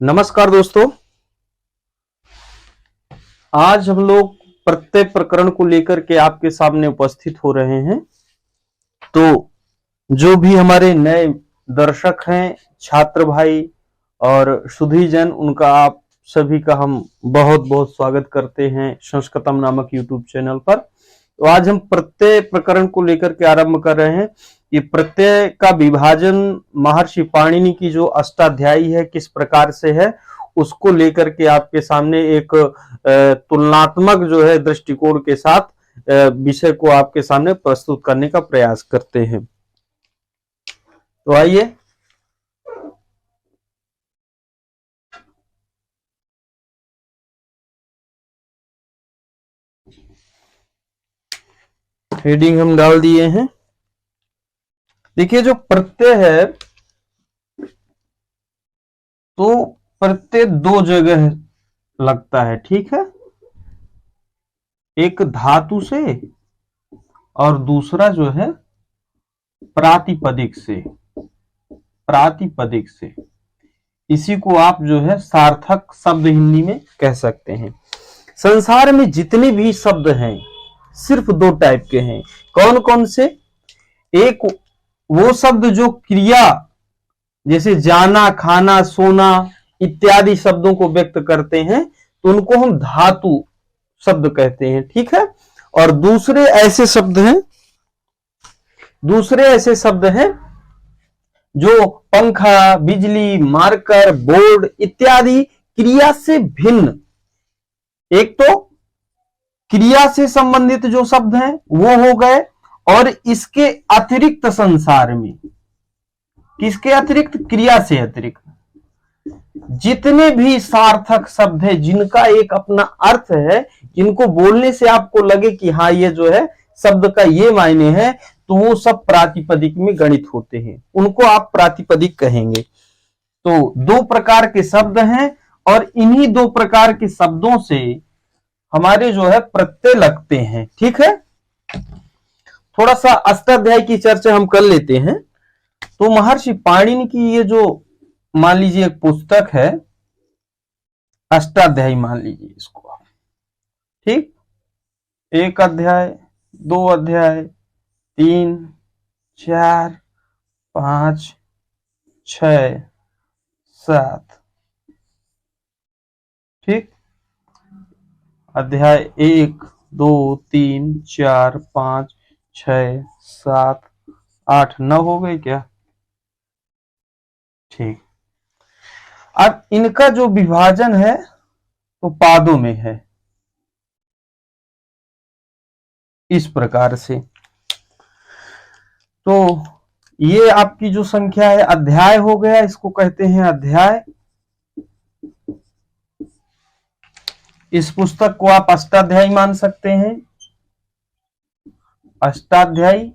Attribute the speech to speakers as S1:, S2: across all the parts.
S1: नमस्कार दोस्तों। आज हम लोग प्रत्येक प्रकरण को लेकर के आपके सामने उपस्थित हो रहे हैं। तो जो भी हमारे नए दर्शक हैं, छात्र भाई और सुधीजन, उनका आप सभी का हम बहुत बहुत स्वागत करते हैं संस्कृतम नामक यूट्यूब चैनल पर। तो आज हम प्रत्यय प्रकरण को लेकर के आरंभ कर रहे हैं। ये प्रत्यय का विभाजन महर्षि पाणिनि की जो अष्टाध्यायी है किस प्रकार से है, उसको लेकर के आपके सामने एक तुलनात्मक जो है दृष्टिकोण के साथ विषय को आपके सामने प्रस्तुत करने का प्रयास करते हैं। तो आइए हेडिंग हम डाल दिए हैं। देखिए, जो प्रत्यय है तो प्रत्यय दो जगह लगता है, ठीक है। एक धातु से और दूसरा जो है प्रातिपदिक से। प्रातिपदिक से इसी को आप जो है सार्थक शब्द हिंदी में कह सकते हैं। संसार में जितने भी शब्द हैं सिर्फ दो टाइप के हैं। कौन कौन से? एक वो शब्द जो क्रिया जैसे जाना, खाना, सोना इत्यादि शब्दों को व्यक्त करते हैं, तो उनको हम धातु शब्द कहते हैं, ठीक है। और दूसरे ऐसे शब्द हैं जो पंखा, बिजली, मार्कर, बोर्ड इत्यादि क्रिया से भिन्न। एक तो क्रिया से संबंधित जो शब्द हैं वो हो गए, और इसके अतिरिक्त संसार में, किसके अतिरिक्त? क्रिया से अतिरिक्त जितने भी सार्थक शब्द है, जिनका एक अपना अर्थ है, जिनको बोलने से आपको लगे कि हाँ ये जो है शब्द का ये मायने है, तो वो सब प्रातिपदिक में गणित होते हैं, उनको आप प्रातिपदिक कहेंगे। तो दो प्रकार के शब्द हैं और इन्हीं दो प्रकार के शब्दों से हमारे जो है प्रत्यय लगते हैं, ठीक है। थोड़ा सा अष्टाध्यायी की चर्चा हम कर लेते हैं। तो महर्षि पाणिनि की ये जो मान लीजिए एक पुस्तक है, अष्टाध्यायी मान लीजिए इसको आप, ठीक। एक अध्याय, दो अध्याय, 3, 4, 5, 6, 7, ठीक। अध्याय 1, 2, 3, 4, 5, 6, 7, 8, 9 हो गए क्या? ठीक। अब इनका जो विभाजन है तो पादों में है, इस प्रकार से। तो ये आपकी जो संख्या है अध्याय हो गया, इसको कहते हैं अध्याय। इस पुस्तक को आप अष्टाध्यायी मान सकते हैं, अष्टाध्यायी,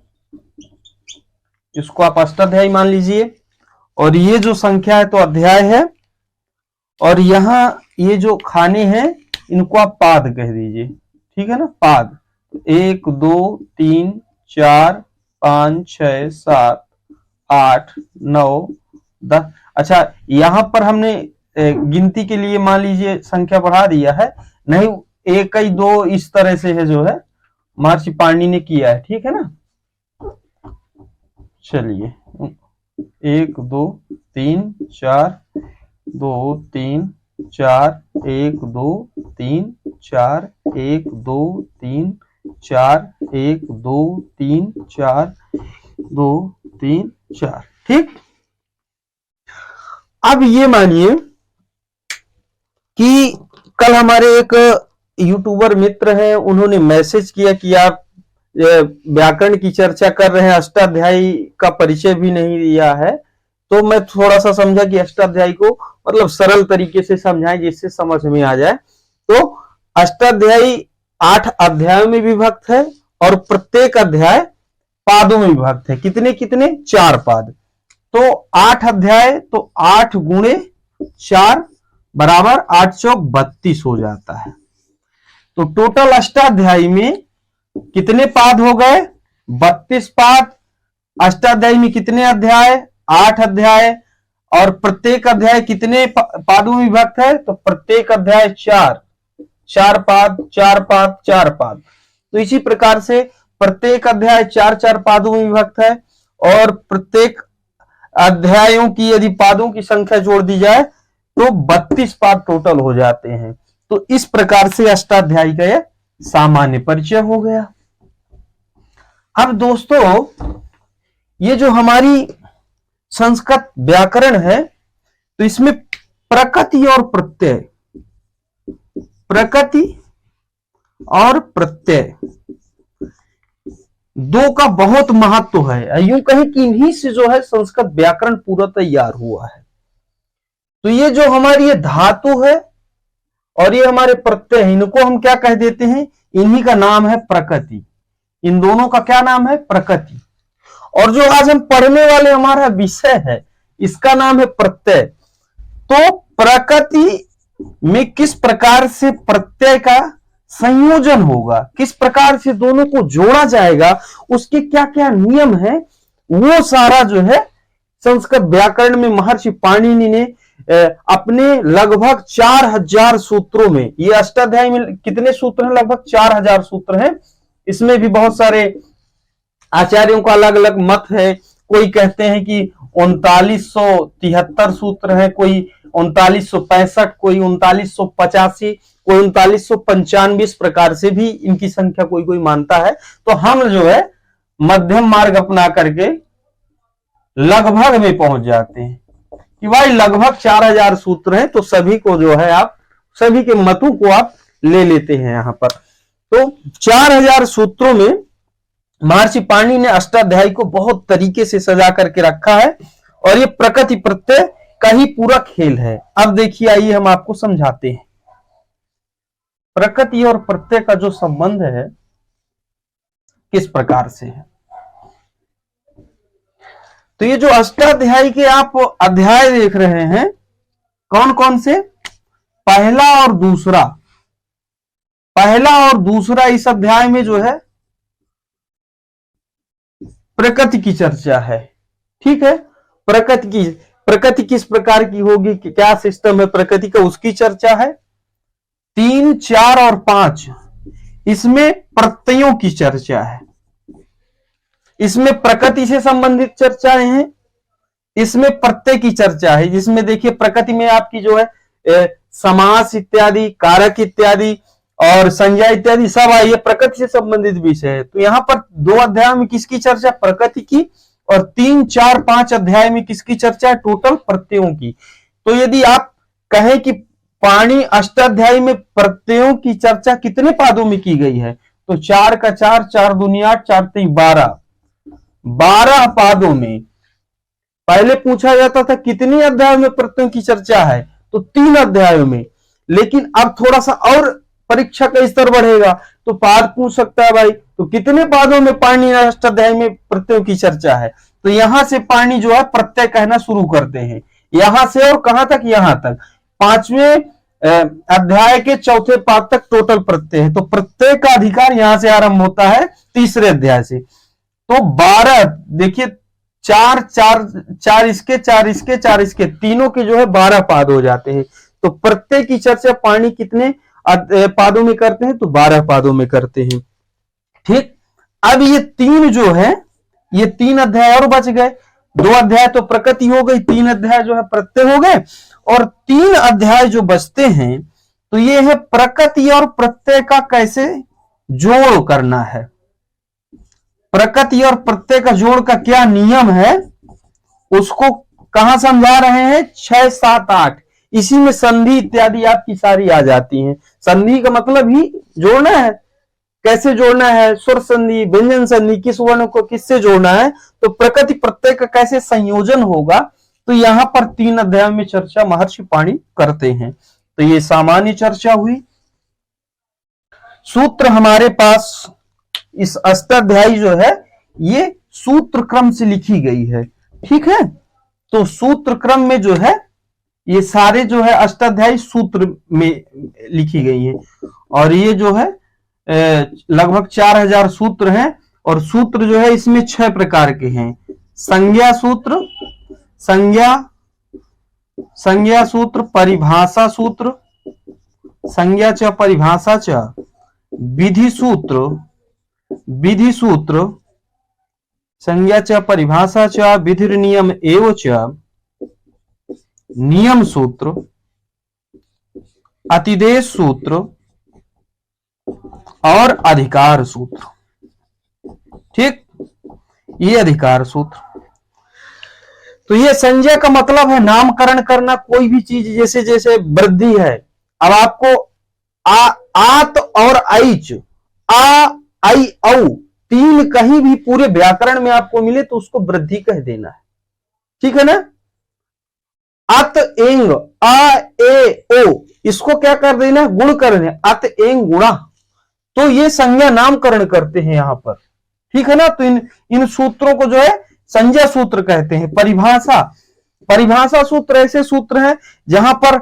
S1: इसको आप अष्टाध्यायी मान लीजिए। और ये जो संख्या है तो अध्याय है, और यहां ये जो खाने हैं इनको आप पाद कह दीजिए, ठीक है ना, पाद। 1, 2, 3, 4, 5, 6, 7, 8, 9, 10। अच्छा, यहां पर हमने गिनती के लिए मान लीजिए संख्या बढ़ा दिया है, नहीं 1 ही 2 इस तरह से है जो है महर्षि पाणिनि ने किया है, ठीक है ना। चलिए 1, 2, 3, 4, 2, 3, 4, 1, 2, 3, 4, 1, 2, 3, 4, 1, 2, 3, 4, 2, 3, 4, ठीक। अब ये मानिए कि कल हमारे एक यूट्यूबर मित्र हैं, उन्होंने मैसेज किया कि आप व्याकरण की चर्चा कर रहे हैं, अष्टाध्यायी का परिचय भी नहीं दिया है। तो मैं थोड़ा सा समझा कि अष्टाध्यायी को मतलब सरल तरीके से समझाएं जिससे समझ में आ जाए। तो अष्टाध्यायी 8 अध्यायों में विभक्त है और प्रत्येक अध्याय पादों में विभक्त है। कितने कितने? 4 पाद। तो 8 अध्याय तो 8 गुणे 4 बराबर 8 चौक 32 हो जाता है। तो टोटल अष्टाध्यायी में कितने पाद हो गए? 32 पाद। अष्टाध्यायी में कितने अध्याय? 8 अध्याय। और प्रत्येक अध्याय कितने पादों में विभक्त है? तो प्रत्येक अध्याय 4 पाद, 4 पाद, 4 पाद। तो इसी प्रकार से प्रत्येक अध्याय 4 पादों में विभक्त है और प्रत्येक अध्यायों की यदि पादों की संख्या जोड़ दी जाए तो 32 पाद टोटल हो जाते हैं। तो इस प्रकार से अष्टाध्यायी का यह सामान्य परिचय हो गया। अब दोस्तों, ये जो हमारी संस्कृत व्याकरण है, तो इसमें प्रकृति और प्रत्यय, प्रकृति और प्रत्यय दो का बहुत महत्व है। यूं कहें कि इन्हीं से जो है संस्कृत व्याकरण पूरा तैयार हुआ है। तो ये जो हमारी ये धातु है और ये हमारे प्रत्यय है, इनको हम क्या कह देते हैं? इन्हीं का नाम है प्रकृति। इन दोनों का क्या नाम है? प्रकृति। और जो आज हम पढ़ने वाले हमारा विषय है, इसका नाम है प्रत्यय। तो प्रकृति में किस प्रकार से प्रत्यय का संयोजन होगा, किस प्रकार से दोनों को जोड़ा जाएगा, उसके क्या क्या नियम है, वो सारा जो है संस्कृत व्याकरण में महर्षि पाणिनि ने अपने लगभग 4000 सूत्रों में, ये अष्टाध्यायी में कितने सूत्र हैं? लगभग 4000 सूत्र हैं। इसमें भी बहुत सारे आचार्यों का अलग अलग मत है। कोई कहते हैं कि 3973 सूत्र है, कोई 3965, कोई 3985, कोई 3995, इस प्रकार से भी इनकी संख्या कोई कोई मानता है। तो हम जो है मध्यम मार्ग अपना करके लगभग में पहुंच जाते हैं कि भाई लगभग 4000 सूत्र हैं, तो सभी को जो है आप सभी के मतों को आप ले लेते हैं यहां पर। तो 4000 सूत्रों में महर्षि पाणिनि ने अष्टाध्यायी को बहुत तरीके से सजा करके रखा है और ये प्रकृति प्रत्यय का ही पूरा खेल है। अब देखिए, आइए हम आपको समझाते हैं प्रकृति और प्रत्यय का जो संबंध है किस प्रकार से है। तो ये जो अष्टाध्यायी के आप अध्याय देख रहे हैं, कौन कौन से? पहला और दूसरा, पहला और दूसरा इस अध्याय में जो है प्रकृति की चर्चा है। ठीक है, प्रकृति किस प्रकार की होगी, क्या सिस्टम है प्रकृति का, उसकी चर्चा है। 3, 4 और 5 इसमें प्रत्ययों की चर्चा है। इसमें प्रकृति से संबंधित चर्चाएं हैं, इसमें प्रत्यय की चर्चा है। जिसमें देखिए प्रकृति में आपकी जो है समास इत्यादि, कारक इत्यादि और संज्ञा इत्यादि सब है, ये प्रकृति से संबंधित विषय है। तो यहां पर 2 अध्याय में किसकी चर्चा? प्रकृति की। और 3, 4, 5 अध्याय में किसकी चर्चा है? टोटल प्रत्ययों की। तो यदि आप कहें कि पाणिनि अष्टाध्यायी में प्रत्ययों की चर्चा कितने पादों में की गई है, तो 4 का 4, 4 दूनी 8, 4 3 12 पादों में। पहले पूछा जाता था कितने अध्यायों में प्रत्ययों की चर्चा है, तो 3 अध्यायों में। लेकिन अब थोड़ा सा और परीक्षा का स्तर बढ़ेगा तो पाद पूछ सकता है, भाई तो कितने पादों में पाणिनि अष्टाध्यायी में प्रत्ययों की चर्चा है। तो यहां से पाणिनि जो है प्रत्यय कहना शुरू करते हैं, यहां से और कहां तक? यहां तक। 5वें अध्याय के 4थे पाद तक टोटल प्रत्यय है। तो प्रत्यय का अधिकार यहां से आरंभ होता है 3रे अध्याय से। तो 12 देखिए, 4 4 4 इसके, 4 इसके, 4 इसके, तीनों के जो है 12 पाद हो जाते हैं। तो प्रत्यय की चर्चा पाणिनि कितने पादों में करते हैं? तो 12 पादों में करते हैं। ठीक, अब ये 3 जो है, ये 3 अध्याय और बच गए। 2 अध्याय तो प्रकृति हो गई, 3 अध्याय जो है प्रत्यय हो गए, और 3 अध्याय जो बचते हैं तो ये है प्रकृति और प्रत्यय का कैसे जोड़ करना है। प्रकृति और प्रत्यय का जोड़ का क्या नियम है, उसको कहां समझा रहे हैं? 6, 7, 8। इसी में संधि इत्यादि आपकी सारी आ जाती हैं। संधि का मतलब ही जोड़ना है। कैसे जोड़ना है? स्वर संधि, व्यंजन संधि, किस वर्ण को किससे जोड़ना है, तो प्रकृति प्रत्यय का कैसे संयोजन होगा, तो यहां पर 3 अध्याय में चर्चा महर्षि पाणिनि करते हैं। तो ये सामान्य चर्चा हुई। सूत्र हमारे पास इस अष्टाध्यायी जो है ये सूत्र क्रम से लिखी गई है। ठीक है, तो सूत्र क्रम में जो है ये सारे जो है अष्टाध्यायी सूत्र में लिखी गई है। और ये जो है लगभग 4000 सूत्र हैं। और सूत्र जो है इसमें 6 प्रकार के हैं। संज्ञा सूत्र, संज्ञा, संज्ञा सूत्र, परिभाषा सूत्र, संज्ञा च परिभाषा च, विधि सूत्र, विधि सूत्र, संज्ञा च परिभाषा च, विधिर्नियम एवं च, नियम सूत्र, अतिदेश सूत्र और अधिकार सूत्र। ठीक, ये अधिकार सूत्र। तो ये संज्ञा का मतलब है नामकरण करना कोई भी चीज, जैसे जैसे वृद्धि है। अब आपको आत और ऐच, आ आई औ तीन कहीं भी पूरे व्याकरण में आपको मिले तो उसको वृद्धि कह देना है। ठीक है ना। अत एंग, आ ए ओ, इसको क्या कर देना, गुण कर देना, अत एंग गुणा। तो ये संज्ञा नामकरण करते हैं यहां पर। ठीक है ना। तो इन सूत्रों को जो है संज्ञा सूत्र कहते हैं। परिभाषा, परिभाषा सूत्र ऐसे सूत्र हैं जहां पर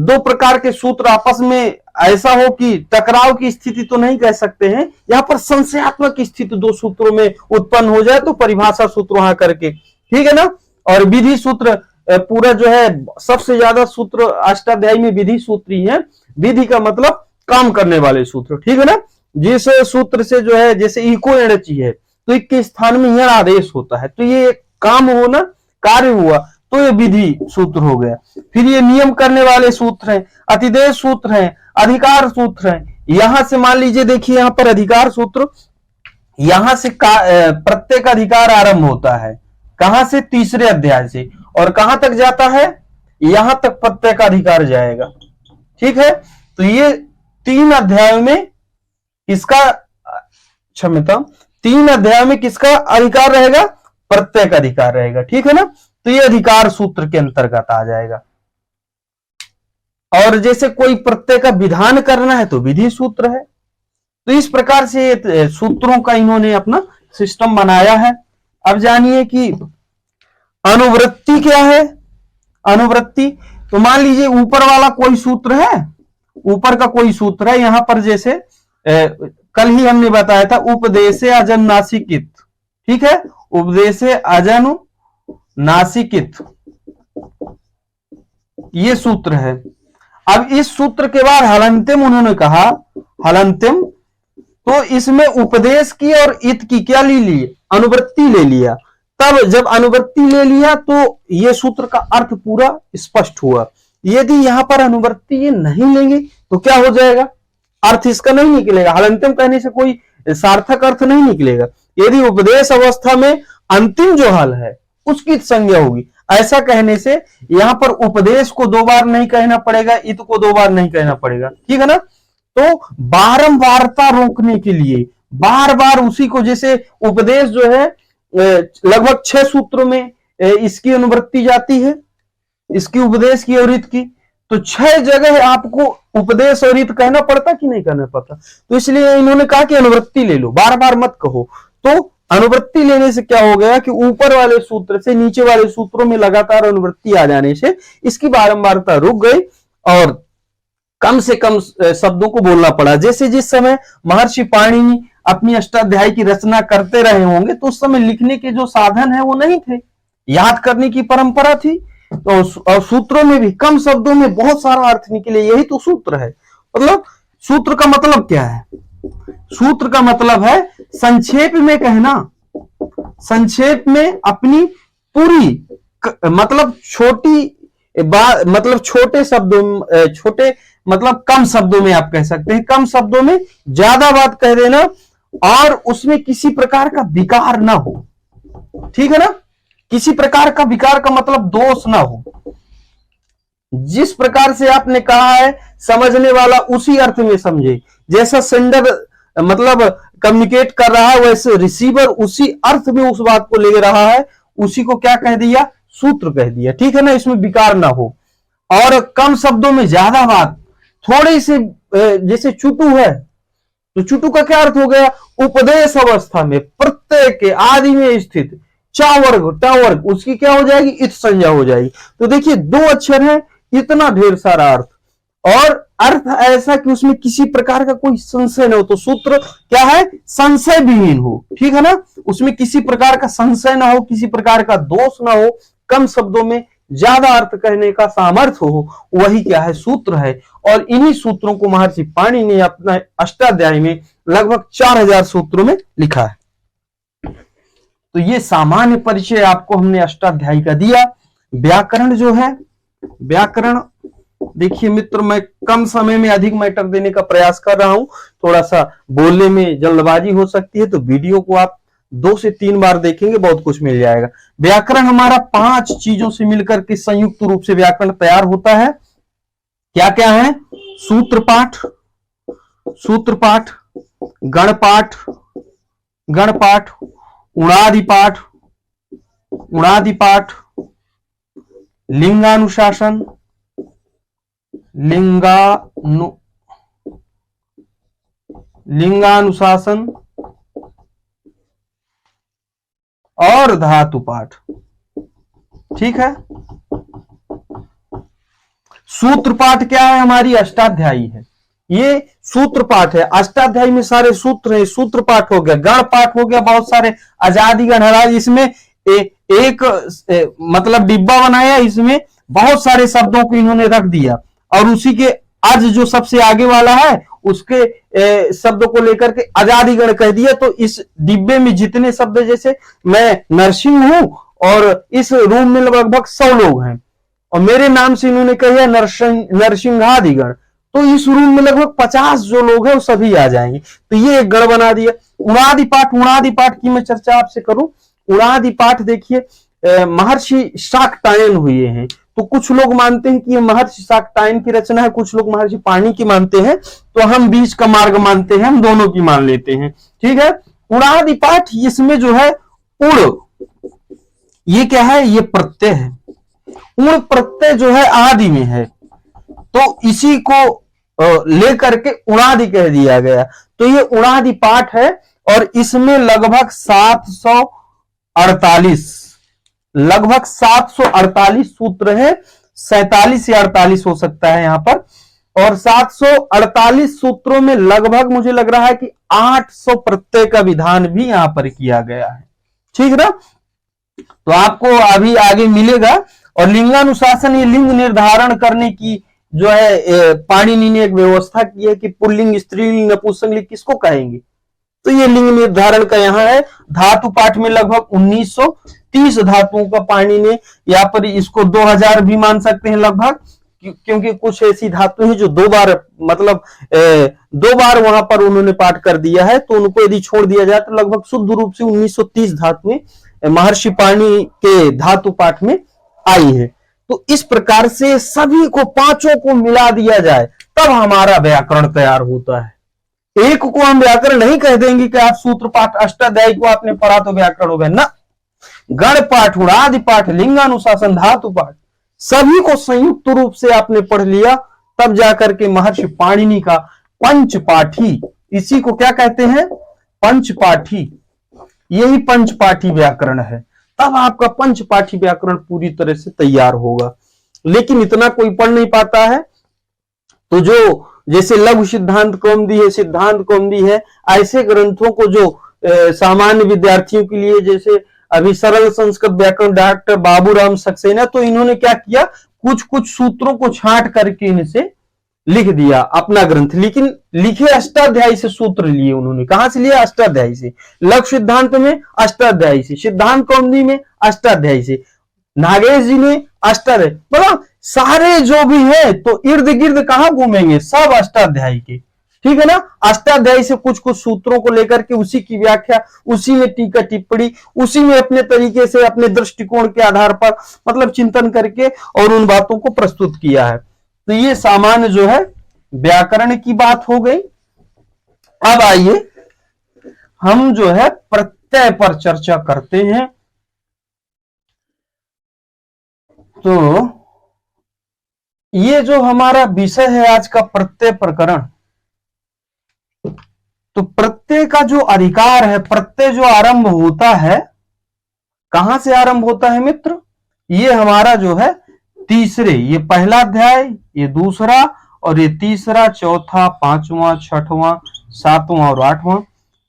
S1: दो प्रकार के सूत्र आपस में ऐसा हो कि टकराव की स्थिति तो नहीं कह सकते हैं, यहां पर संशयात्मक स्थिति दो सूत्रों में उत्पन्न हो जाए तो परिभाषा सूत्र वहां करके। ठीक है ना। और विधि सूत्र पूरा जो है सबसे ज्यादा सूत्र अष्टाध्यायी में विधि सूत्र ही है। विधि का मतलब काम करने वाले सूत्र। ठीक है ना। जिस सूत्र से जो है, जैसे इको एणची है तो एक के स्थान में यण आदेश होता है, तो ये काम होना, कार्य हुआ, तो ये विधि सूत्र हो गया। फिर ये नियम करने वाले सूत्र हैं, अतिदेश सूत्र हैं, अधिकार सूत्र हैं। यहां से मान लीजिए, देखिए यहां पर अधिकार सूत्र, यहां से प्रत्येक अधिकार आरंभ होता है। कहां से, तीसरे अध्याय से, और कहां तक जाता है, यहां तक प्रत्येक अधिकार जाएगा। ठीक है। तो ये 3 अध्यायों में इसका, क्षमता, 3 अध्याय में किसका अधिकार रहेगा, प्रत्येक अधिकार रहेगा। ठीक है ना। तो ये अधिकार सूत्र के अंतर्गत आ जाएगा। और जैसे कोई प्रत्यय का विधान करना है तो विधि सूत्र है। तो इस प्रकार से सूत्रों का इन्होंने अपना सिस्टम बनाया है। अब जानिए कि अनुवृत्ति क्या है। अनुवृत्ति, तो मान लीजिए ऊपर वाला कोई सूत्र है, ऊपर का कोई सूत्र है, यहां पर जैसे कल ही हमने बताया था, उपदेशे अजन नासिकित। ठीक है, उपदेशे अजन नासिकित, ये सूत्र है। अब इस सूत्र के बाद हलंतिम उन्होंने कहा, हलंतिम, तो इसमें उपदेश की और इत की क्या ले ली, अनुवृत्ति ले लिया। तब जब अनुवृत्ति ले लिया तो ये सूत्र का अर्थ पूरा स्पष्ट हुआ। यदि यहां पर अनुवृत्ति ये नहीं लेंगे तो क्या हो जाएगा, अर्थ इसका नहीं निकलेगा। हलंतिम कहने से कोई सार्थक अर्थ नहीं निकलेगा। यदि उपदेश अवस्था में अंतिम जो हल है उसकी संज्ञा होगी, ऐसा कहने से यहां पर उपदेश को 2 बार नहीं कहना पड़ेगा, इत को 2 बार नहीं कहना पड़ेगा। ठीक है ना। तो बारंबारता रोकने के लिए बार बार उसी को, जैसे उपदेश जो है लगभग 6 सूत्रों में इसकी अनुवृत्ति जाती है, इसकी उपदेश की और इत की, तो 6 जगह आपको उपदेश और इत कहना पड़ता कि नहीं कहना पड़ता। तो इसलिए इन्होंने कहा कि अनुवृत्ति ले लो, बार बार मत कहो। तो अनुवृत्ति लेने से क्या हो गया कि ऊपर वाले सूत्र से नीचे वाले सूत्रों में लगातार अनुवृत्ति आ जाने से इसकी बारंबारता रुक गई और कम से कम शब्दों को बोलना पड़ा। जैसे जिस समय महर्षि पाणिनि अपनी अष्टाध्यायी की रचना करते रहे होंगे तो उस समय लिखने के जो साधन है वो नहीं थे, याद करने की परंपरा थी। तो और सूत्रों में भी कम शब्दों में बहुत सारा अर्थ निकले, यही तो सूत्र है। मतलब सूत्र का मतलब क्या है, सूत्र का मतलब है संक्षेप में कहना, संक्षेप में अपनी पूरी, मतलब छोटी मतलब छोटे शब्दों, छोटे मतलब कम शब्दों में आप कह सकते हैं, कम शब्दों में ज्यादा बात कह देना और उसमें किसी प्रकार का विकार ना हो। ठीक है ना। किसी प्रकार का विकार का मतलब दोष ना हो। जिस प्रकार से आपने कहा है समझने वाला उसी अर्थ में समझे, जैसा सेंडर मतलब कम्युनिकेट कर रहा है वैसे रिसीवर उसी अर्थ में उस बात को ले रहा है, उसी को क्या कह दिया, सूत्र कह दिया। ठीक है ना। इसमें विकार ना हो और कम शब्दों में ज्यादा बात, थोड़ी से, जैसे चुटू है तो चुटू का क्या अर्थ हो गया, उपदेश अवस्था में प्रत्यय के आदि में स्थित चावर्ग टावर्ग, उसकी क्या हो जाएगी, इत संज्ञा हो जाएगी। तो देखिए 2 अक्षर है, इतना ढेर सारा अर्थ, और अर्थ ऐसा कि उसमें किसी प्रकार का कोई संशय न हो। तो सूत्र क्या है, संशय विहीन हो। ठीक है ना। उसमें किसी प्रकार का संशय ना हो, किसी प्रकार का दोष ना हो, कम शब्दों में ज्यादा अर्थ कहने का सामर्थ्य हो, वही क्या है, सूत्र है। और इन्हीं सूत्रों को महर्षि पाणिनि ने अपना अष्टाध्यायी में लगभग 4000 सूत्रों में लिखा है। तो ये सामान्य परिचय आपको हमने अष्टाध्यायी का दिया। व्याकरण जो है, व्याकरण देखिए मित्र, मैं कम समय में अधिक मैटर देने का प्रयास कर रहा हूं, थोड़ा सा बोलने में जल्दबाजी हो सकती है, तो वीडियो को आप 2 से 3 बार देखेंगे, बहुत कुछ मिल जाएगा। व्याकरण हमारा 5 चीजों से मिलकर के संयुक्त रूप से व्याकरण तैयार होता है। क्या क्या है? सूत्रपाठ, सूत्रपाठ, गणपाठ, गणपाठ, उणादिपाठ, उणादिपाठ, लिंगानुशासन, लिंगानुशासन और धातुपाठ। ठीक है। सूत्रपाठ क्या है? हमारी अष्टाध्यायी है, ये सूत्रपाठ है। अष्टाध्यायी में सारे सूत्र है, सूत्रपाठ हो गया। गण पाठ हो गया, बहुत सारे आजादी गणराज, इसमें एक मतलब डिब्बा बनाया, इसमें बहुत सारे शब्दों को इन्होंने रख दिया, और उसी के आज जो सबसे आगे वाला है उसके शब्दों को लेकर के आजादी गण कह दिया। तो इस डिब्बे में जितने शब्द, जैसे मैं नरसिंह हूं और इस रूम में लगभग 100 लोग हैं और मेरे नाम से इन्होंने कहा नरसिंहादिगण, तो इस रूम में लगभग 50 जो लोग हैं वो सभी आ जाएंगे। तो ये एक गण बना दिया। उणादिपाठ, उणादिपाठ की मैं चर्चा आपसे करूं। उणादिपाठ देखिए, महर्षि शाकटायन हुए हैं, तो कुछ लोग मानते हैं कि ये महर्षि शाकटायन की रचना है, कुछ लोग महर्षि पाणिनि की मानते हैं, तो हम बीच का मार्ग मानते हैं, हम दोनों की मान लेते हैं। ठीक है। उणादिपाठ, इसमें जो है उड़, ये क्या है? ये प्रत्यय है। उड़ प्रत्यय जो है आदि में है, तो इसी को लेकर के उणादि कह दिया गया। तो ये उणादि पाठ है और इसमें लगभग 748 सूत्र है। 47 या 48 हो सकता है यहां पर। और 748 सूत्रों में लगभग मुझे लग रहा है कि 800 प्रत्यय का विधान भी यहां पर किया गया है। ठीक ना? तो आपको अभी आगे मिलेगा। और लिंगानुशासन, ये लिंग निर्धारण करने की जो है पाणिनि ने एक व्यवस्था की है कि पुल्लिंग, स्त्रीलिंग, नपुंसकलिंग किसको कहेंगे, तो ये लिंग निर्धारण का यहाँ है। धातु पाठ में लगभग 1930 धातुओं का पाणिनि ने यहाँ पर, इसको 2000 भी मान सकते हैं लगभग, क्योंकि कुछ ऐसी धातु है जो 2 बार, मतलब 2 बार वहां पर उन्होंने पाठ कर दिया है, तो उनको यदि छोड़ दिया जाए तो लगभग शुद्ध रूप से 1930 धातुएं महर्षि पाणिनि के धातु पाठ में आई है। तो इस प्रकार से सभी को, 5 को मिला दिया जाए तब हमारा व्याकरण तैयार होता है। एक को हम व्याकरण नहीं कह देंगे कि आप सूत्र पाठ अष्टाध्यायी को आपने पढ़ा तो व्याकरण हो गया ना। गण पाठ, उणादि पाठ, लिंगानुशासन, धातु पाठ, सभी को संयुक्त रूप से आपने पढ़ लिया, तब जाकर के महर्षि पाणिनि का पंचपाठी, इसी को क्या कहते हैं? पंचपाठी। यही पंचपाठी व्याकरण है। तब आपका पंचपाठी व्याकरण पूरी तरह से तैयार होगा। लेकिन इतना कोई पढ़ नहीं पाता है, तो जो जैसे लघु सिद्धांत कौमुदी है, सिद्धांत कौमुदी है, ऐसे ग्रंथों को जो सामान्य विद्यार्थियों के लिए, जैसे अभी सरल संस्कृत व्याकरण डॉक्टर बाबूराम सक्सेना, तो इन्होंने क्या किया, कुछ कुछ सूत्रों को छांट करके इनसे लिख दिया अपना ग्रंथ। लेकिन लिखे अष्टाध्यायी से सूत्र लिए उन्होंने। कहां से लिया? अष्टाध्यायी से। लघु सिद्धांत में अष्टाध्यायी से, सिद्धांत कौमुदी में अष्टाध्यायी से, नागेश जी ने अष्टाध्यायी, मतलब सारे जो भी है तो इर्द गिर्द कहां घूमेंगे? सब अष्टाध्यायी के। ठीक है ना? अष्टाध्यायी से कुछ कुछ सूत्रों को लेकर के उसी की व्याख्या, उसी में टीका टिप्पणी, उसी में अपने तरीके से, अपने दृष्टिकोण के आधार पर मतलब चिंतन करके और उन बातों को प्रस्तुत किया है। तो ये सामान्य जो है व्याकरण की बात हो गई। अब आइए हम जो है प्रत्यय पर चर्चा करते हैं। तो ये जो हमारा विषय है आज का, प्रत्यय प्रकरण, तो प्रत्यय का जो अधिकार है, प्रत्यय जो आरंभ होता है, कहां से आरंभ होता है मित्र? ये हमारा जो है तीसरे, ये पहला अध्याय, ये दूसरा, और ये तीसरा, चौथा, 5वां, 6वां, 7वां और 8वां।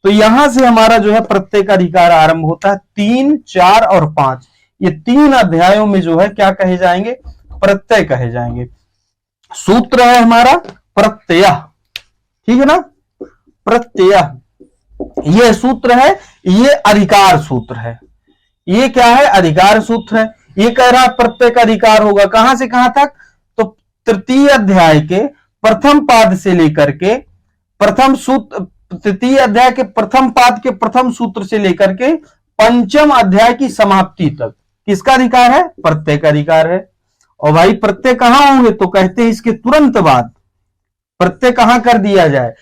S1: तो यहां से हमारा जो है प्रत्यय का अधिकार आरंभ होता है। 3, 4 और 5, ये 3 अध्यायों में जो है क्या कहे जाएंगे, प्रत्यय कहे जाएंगे। सूत्र है हमारा प्रत्यय, ठीक है ना, प्रत्यय ये सूत्र है, ये अधिकार सूत्र है। ये क्या है, अधिकार सूत्र है। ये कह रहा प्रत्यय का अधिकार होगा कहां से कहां तक, तो तृतीय अध्याय के प्रथम पाद से लेकर के प्रथम सूत्र, तृतीय अध्याय के प्रथम पाद के प्रथम सूत्र से लेकर के पंचम अध्याय की समाप्ति तक किसका अधिकार है, प्रत्यय का अधिकार है। और भाई प्रत्यय कहां होंगे, तो कहते हैं इसके तुरंत बाद प्रत्यय कहां कर दिया जाए,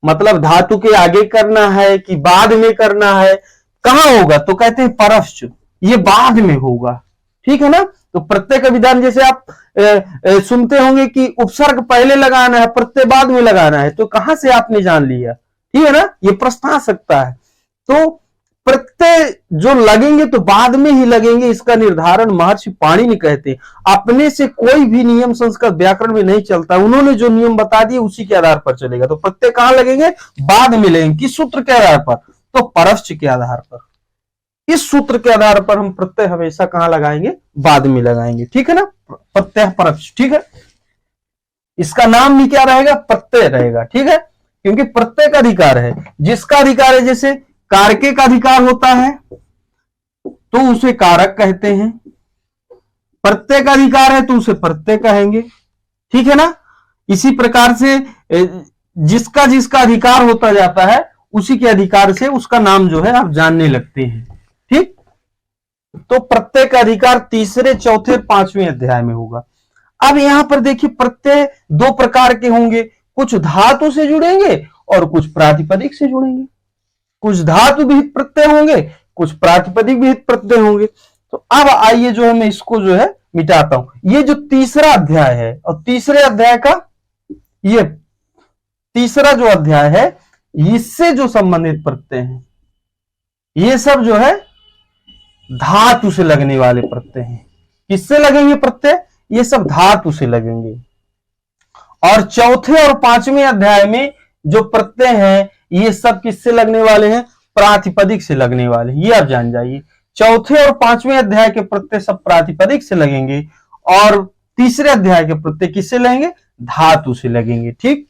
S1: मतलब धातु के आगे करना है कि बाद में करना है, कहां होगा, तो कहते हैं परश्च, ये बाद में होगा, ठीक है ना। तो प्रत्यय का विधान जैसे आप सुनते होंगे कि उपसर्ग पहले लगाना है प्रत्यय बाद में लगाना है, तो कहां से आपने जान लिया, ठीक है ना, ये प्रश्न आ सकता है। तो प्रत्यय जो लगेंगे तो बाद में ही लगेंगे, इसका निर्धारण महर्षि पाणिनि कहते। अपने से कोई भी नियम संस्कृत व्याकरण में नहीं चलता, उन्होंने जो नियम बता दिए उसी के आधार पर चलेगा। तो प्रत्यय कहां लगेंगे, बाद में लगेंगे, किस सूत्र के आधार पर, तो परश्च के आधार पर। इस सूत्र के आधार पर हम प्रत्यय हमेशा कहां लगाएंगे, बाद में लगाएंगे, ठीक है ना, प्रत्यय परश्च, ठीक है। इसका नाम भी क्या रहेगा, प्रत्यय रहेगा, ठीक है, क्योंकि प्रत्यय का अधिकार है। जिसका अधिकार है, जैसे कारके का अधिकार होता है तो उसे कारक कहते हैं, प्रत्यय का अधिकार है तो उसे प्रत्यय कहेंगे, ठीक है ना। इसी प्रकार से जिसका जिसका अधिकार होता जाता है उसी के अधिकार से उसका नाम जो है आप जानने लगते हैं, ठीक। तो प्रत्यय का अधिकार तीसरे, चौथे, पांचवें अध्याय में होगा। अब यहां पर देखिए प्रत्यय दो प्रकार के होंगे, कुछ धातु से जुड़ेंगे और कुछ प्रातिपदिक से जुड़ेंगे। कुछ धातु विहित प्रत्यय होंगे, कुछ प्रातिपदिक विहित प्रत्यय होंगे। तो अब आइए जो है मैं इसको जो है मिटाता हूं। ये जो तीसरा अध्याय है और तीसरे अध्याय का ये तीसरा जो अध्याय है इससे जो संबंधित प्रत्यय हैं ये सब जो है धातु से लगने वाले प्रत्यय हैं। किससे लगेंगे प्रत्यय, ये सब धातु से लगेंगे। और चौथे और पांचवें अध्याय में जो प्रत्यय हैं ये सब किससे लगने वाले हैं, प्रातिपदिक से लगने वाले हैं। ये आप जान जाइए, चौथे और पांचवें अध्याय के प्रत्यय सब प्रातिपदिक से लगेंगे और तीसरे अध्याय के प्रत्यय किससे लगेंगे, धातु से लगेंगे, ठीक।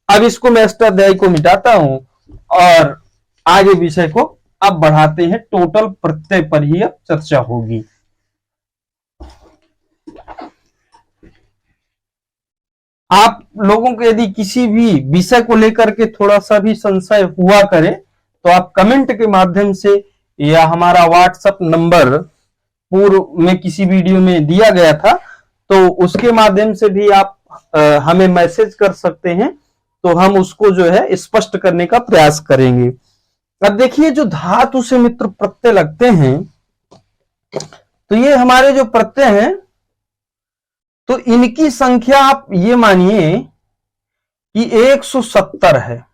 S1: अब इसको मैं अष्टाध्यायी को मिटाता हूं और आगे विषय को अब बढ़ाते हैं। टोटल प्रत्यय पर ही अब चर्चा होगी। आप लोगों को यदि किसी भी विषय को लेकर के थोड़ा सा भी संशय हुआ करे तो आप कमेंट के माध्यम से या हमारा व्हाट्सएप नंबर पूर्व में किसी वीडियो में दिया गया था तो उसके माध्यम से भी आप हमें मैसेज कर सकते हैं, तो हम उसको जो है स्पष्ट करने का प्रयास करेंगे। अब देखिए जो धातु से मित्र प्रत्यय लगते हैं तो ये हमारे जो प्रत्यय हैं तो इनकी संख्या आप ये मानिए कि 170 है।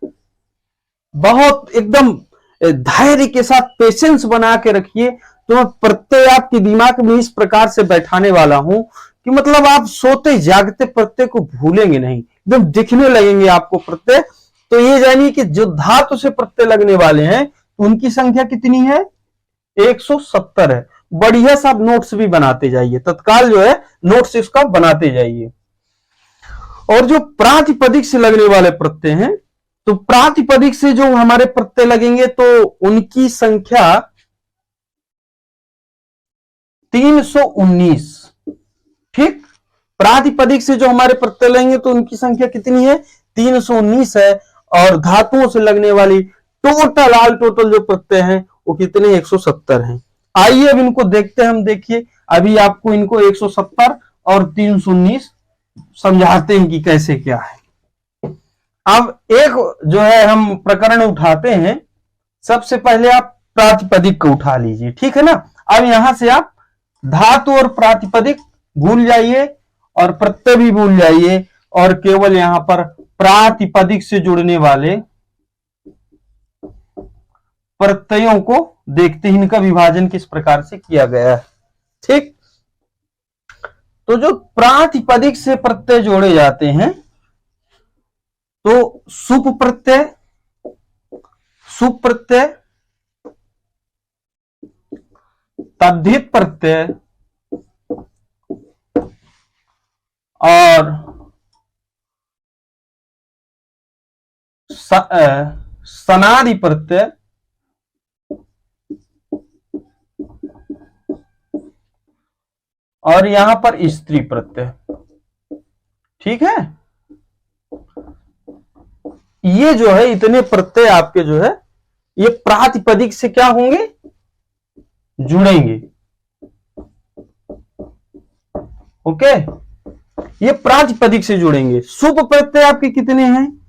S1: बहुत एकदम धैर्य के साथ पेशेंस बना के रखिए। तो मैं प्रत्यय आपके दिमाग में इस प्रकार से बैठाने वाला हूं कि मतलब आप सोते जागते प्रत्यय को भूलेंगे नहीं, एकदम दिखने लगेंगे आपको प्रत्यय। तो ये जानिए कि जो धातु से प्रत्यय लगने वाले हैं उनकी संख्या कितनी है, 170 है। बढ़िया सा नोट्स भी बनाते जाइए, तत्काल जो है नोट्स इसका बनाते जाइए। और जो प्रातिपदिक से लगने वाले प्रत्यय हैं तो प्रातिपदिक से जो हमारे प्रत्यय लगेंगे तो उनकी संख्या 319, ठीक। प्रातिपदिक से जो हमारे प्रत्यय लगेंगे तो उनकी संख्या कितनी है, 319 है। और धातुओं से लगने वाली टोटल ऑल टोटल जो प्रत्यय हैं वो कितने, 170 हैं। आइए अब इनको देखते हैं हम। देखिए अभी आपको इनको 170 और 319 समझाते हैं कि कैसे क्या है। अब एक जो है हम प्रकरण उठाते हैं। सबसे पहले आप प्रातिपदिक को उठा लीजिए, ठीक है ना। अब यहां से आप धातु और प्रातिपदिक भूल जाइए और प्रत्यय भी भूल जाइए और केवल यहां पर प्रातिपदिक से जुड़ने वाले प्रत्ययों को देखते हैं, इनका विभाजन किस प्रकार से किया गया है, ठीक। तो जो प्रातिपदिक से प्रत्यय जोड़े जाते हैं तो सुप प्रत्यय, सुप प्रत्यय, तद्धित प्रत्यय और सनादि प्रत्यय और यहां पर स्त्री प्रत्यय। ठीक है, ये जो है इतने प्रत्यय आपके जो है ये प्रातिपदिक से क्या होंगे, जुड़ेंगे। ओके, ये प्रातिपदिक से जुड़ेंगे। सुप प्रत्यय आपके कितने हैं,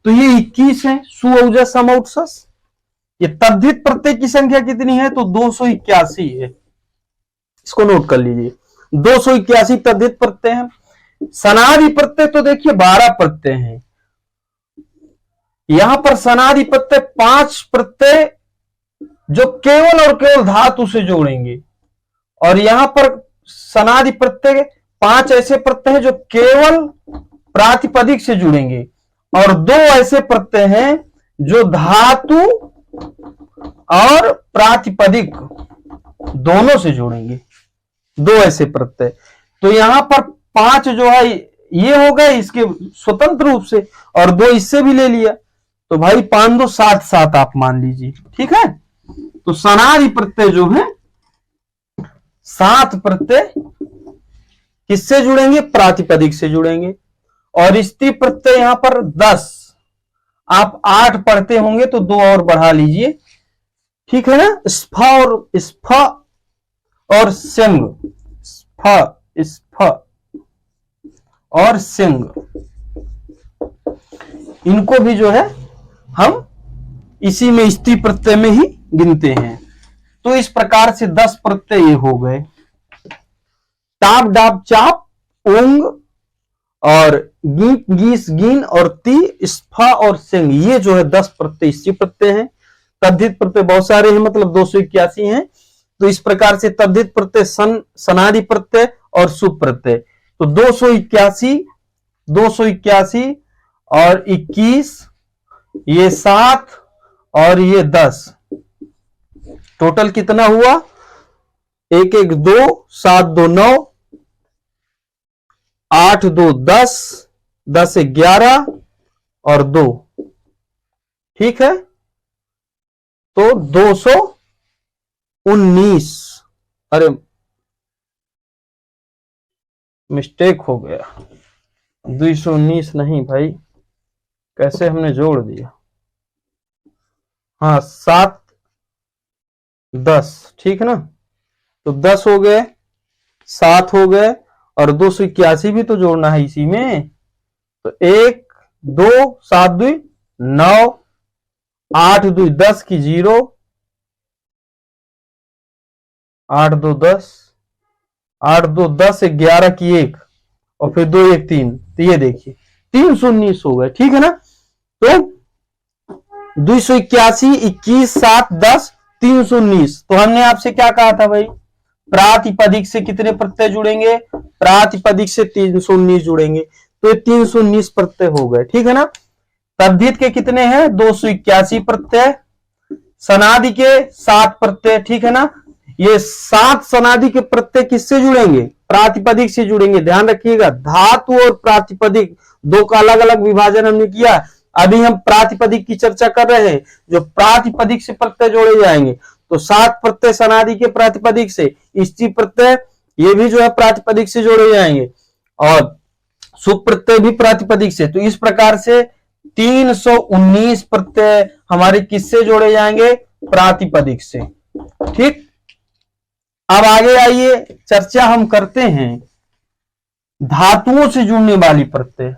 S1: तो ये 21 है, सुऔजस समौजस। ये तद्धित प्रत्यय की संख्या कितनी है, तो 281 है। इसको नोट कर लीजिए, 281 तद्धित प्रत्यय है। सनादि प्रत्यय तो देखिए 12 प्रत्यय हैं। यहां पर सनादि प्रत्यय 5 प्रत्यय जो केवल और केवल धातु से जोड़ेंगे, और यहां पर सनादि प्रत्यय 5 ऐसे प्रत्यय हैं जो केवल प्रातिपदिक से जुड़ेंगे, और 2 ऐसे प्रत्यय हैं जो धातु और प्रातिपदिक दोनों से जोड़ेंगे। 2 ऐसे प्रत्यय, तो यहां पर 5 जो है ये हो गए इसके स्वतंत्र रूप से, और 2 इससे भी ले लिया, तो भाई 5 2 7 7 आप मान लीजिए। ठीक है, तो सनादि प्रत्यय जो है 7 प्रत्यय किससे जुड़ेंगे, प्रातिपदिक से जुड़ेंगे। और स्त्री प्रत्यय यहां पर 10, आप 8 पढ़ते होंगे तो 2 और बढ़ा लीजिए। ठीक है ना, स्फ और सिंग, स्फ और सिंग, इनको भी जो है हम इसी में स्त्री प्रत्यय में ही गिनते हैं। तो इस प्रकार से 10 प्रत्यय ये हो गए। टाप डाप चाप, ओंग और गीत गीस गीन और ती स्फा और सिंग, ये जो है 10 प्रत्यय स्त्री प्रत्यय हैं। तद्धित प्रत्यय बहुत सारे हैं, मतलब 281 हैं। तो इस प्रकार से तद्धित प्रत्यय, सनादि प्रत्यय और सुप प्रत्यय, तो 281 और 21, ये 7 और ये 10, टोटल कितना हुआ, 1 1 2 7 2 9, 8 2 10, 10 11 और 2। ठीक है, तो 219, अरे मिस्टेक हो गया, 219 नहीं भाई, कैसे हमने जोड़ दिया। हाँ 7 10, ठीक है ना, तो 10 हो गए, 7 हो गए, और 281 भी तो जोड़ना है इसी में। तो 1 2 7 2 9, 8 2 10 की 0, 8 2 10, 8 2 10 11 की 1, और फिर 2 1 3, तो ये देखिए 319 हो गए। ठीक है ना, तो 281 21 7 10 319। तो हमने आपसे क्या कहा था भाई, प्रातिपदिक से कितने प्रत्यय जुड़ेंगे, प्रातिपदिक से 319 जुड़ेंगे, तो ये 319 प्रत्यय हो गए। ठीक है ना, तद्धित के कितने हैं, 281 प्रत्यय, सनादि के 7 प्रत्यय। ठीक है ना, ये 7 सनादि के प्रत्यय किससे जुड़ेंगे, प्रातिपदिक से जुड़ेंगे। ध्यान रखिएगा, धातु और प्रातिपदिक दो का अलग अलग विभाजन हमने किया। अभी हम प्रातिपदिक की चर्चा कर रहे हैं, जो प्रातिपदिक से प्रत्यय जोड़े जाएंगे। तो 7 प्रत्यय सनादि के प्रातिपदिक से, स्त्री प्रत्यय ये भी जो है प्रातिपदिक से जोड़े जाएंगे, और सुप प्रत्यय भी प्रातिपदिक से। तो इस प्रकार से 319 प्रत्यय हमारे किससे जोड़े जाएंगे, प्रातिपदिक से। ठीक, अब आगे आइए चर्चा हम करते हैं धातुओं से जुड़ने वाली प्रत्यय।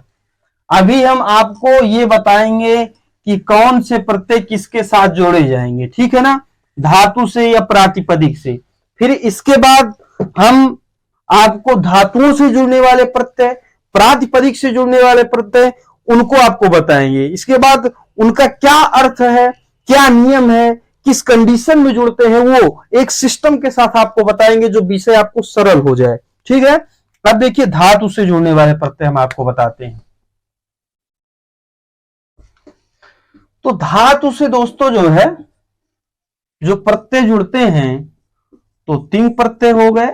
S1: अभी हम आपको ये बताएंगे कि कौन से प्रत्यय किसके साथ जोड़े जाएंगे। ठीक है ना, धातु से या प्रातिपदिक से। फिर इसके बाद हम आपको धातुओं से जुड़ने वाले प्रत्यय, प्रातिपदिक से जुड़ने वाले प्रत्यय, उनको आपको बताएंगे। इसके बाद उनका क्या अर्थ है, क्या नियम है, किस कंडीशन में जुड़ते हैं, वो एक सिस्टम के साथ आपको बताएंगे, जो विषय आपको सरल हो जाए। ठीक है, अब देखिए धातु से जुड़ने वाले प्रत्यय हम आपको बताते हैं। तो धातु से दोस्तों जो है, जो प्रत्यय जुड़ते हैं तो 3 प्रत्यय हो गए।